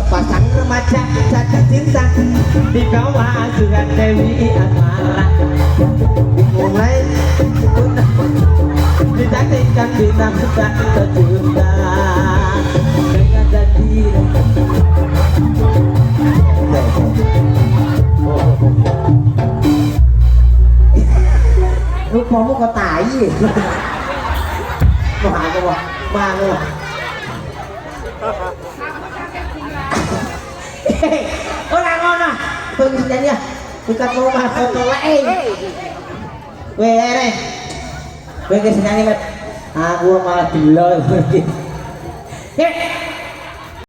sepasang remaja jatuh cinta di kawah dengan Dewi Asmara. Mulai ditaktikan bintang tak terjuta dengan jadi rupamu kok tai Mana orang ngono pengen ya bukan rumah foto lain weh pengen senani aku malah dilo